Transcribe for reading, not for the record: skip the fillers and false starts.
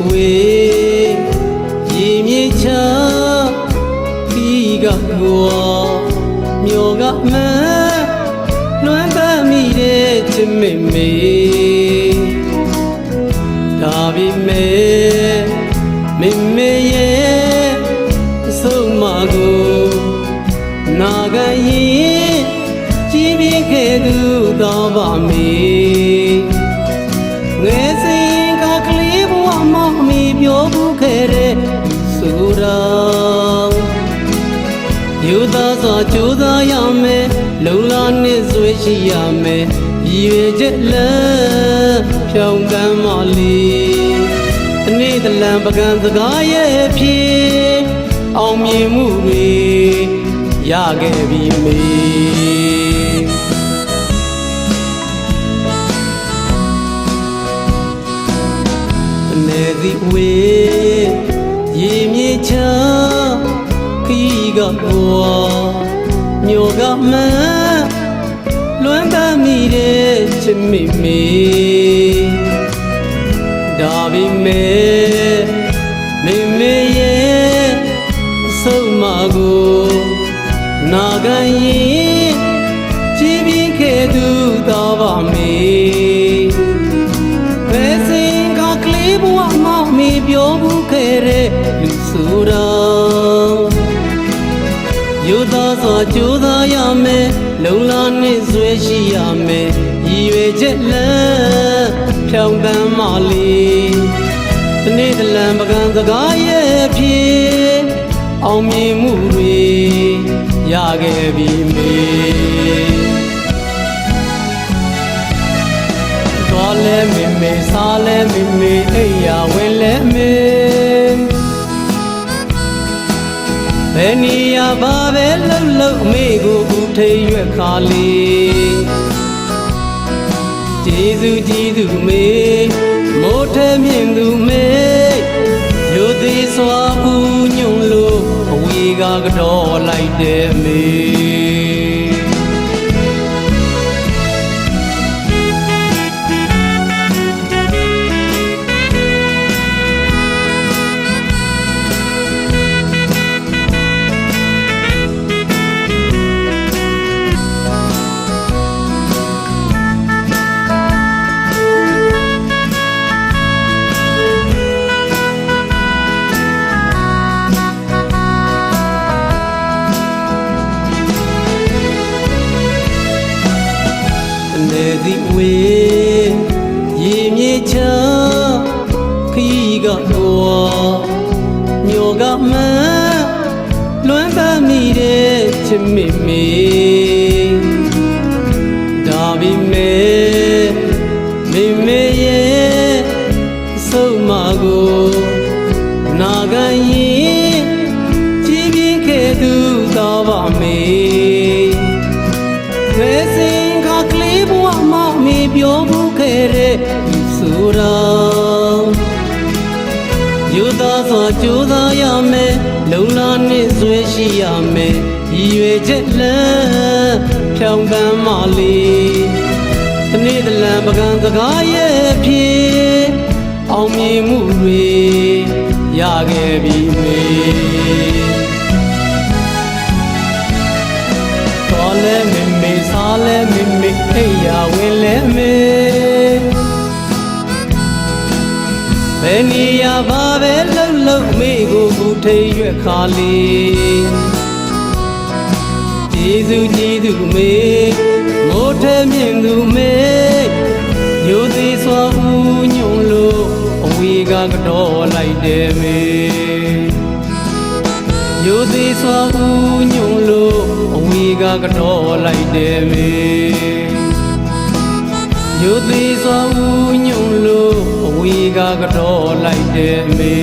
ဝေရေမြေချခီးကကောမျောကမန်းလွမ်းပတ်မိတဲ့ချစ်မေမေဒါပေမဲ့မေမေရဲ့ဆုံးမကိုနာခံရင်ကြည်ပြင်းခဲ့သူတော်ပါမေငယ်စဉ်ကကလေးဘဝမောင်မီပြောဘူးခဲ့တဲ့ဆိုတော့ယူသားစွာကြိုးစားရမယ်လုံလာနဲ့ဆွေးရှိရမယ်ရည်ရွယ်ချက်လမ်းဖြောင်းကမ်းမလေးတနေ့တလံပကံစကားရဲ့ဖြစ်အောင်မြင်မှုတွေရခဲ့ပြီမေနေစီဝေရေမြေချခီးကဘောမျောကမန်းလွမ်းပတ်မိတဲ့ချစ်မေမေဒါပေမဲ့မေမေရဲ့ဆုံးမကိုနာခံရင်ကြည်ပြင်းခဲ့သူတော်ပါမေဘယ်စဉ်ကကလေးဘဝမောင်မီပြောဘူးခဲ့တဲ့လူဆိုတော့ယူသားစွာကြိုးစားရမယ်လုံလာနဲ့ဆွေးရှိရမယ်ရည်ရွယ်ချက်လမ်းဖြောင်းတမ်းမလေးတနေ့တလံပကံစကားရဲ့ဖြစ်အောင်မြင်မှုတွေရခဲ့ပြီမေသွားလဲမေမေစားလဲမေမေအိယာဝင်လဲမေဘယ်နေရာပါပဲလှုပ်လှုပ်မေကိုဦးထိန်ရွက်ခါလေးကျေးဇူးကြီးသူမေမိုးထဲမြင့်သူမေယိုသေးစွာဦးညွန့်လို့အဝေးကကတော့လိုက်တယ်မေနေစီဝေရေမြေချခီးကဘောမျောကမန်းလွမ်းပတ်မိတဲ့ချစ်မေမေဒါပေမဲ့မေမေရဲ့ဆုံးမကိုနာခံရင်ကြည်ပြင်းခဲ့သူတော်ပါမေဘယ်စဉ်ကကလေးဘဝမောင်မီပြောဘူးခဲ့တဲ့ဆိုတော့ယူသားစွာကြိုးစားရမယ်လုံလာနဲ့ဆွေးရှိရမယ်ရည်ရွယ်ချက်လမ်းဖြောင်းကမ်းမလေးတနေ့တလံပကံစကားရဲ့ဖြစ်အောင်မြင်မှုတွေရခဲ့ပြီမေသွားလဲမေမေစားလဲမေမေအိယာဝင်လဲမေဘယ်နေရာပါပဲလှုပ်လှုပ်မေကိုဦးထိန်ရွက်ခါလေးကျေးဇူးကြီးသူမေမိုးထဲမြင့်သူမေညိုသေးစွာဦးညွန့်လို့အဝေးကကတော့လိုက်တယ်မေညိုသေးစွာဦးညွန့်လို့အဝေးကကတော့လိုက်တယ်မေညိုသေးစွာဦးညွန့်လို့အဝေးကကတော့လိုက်တယ်မေ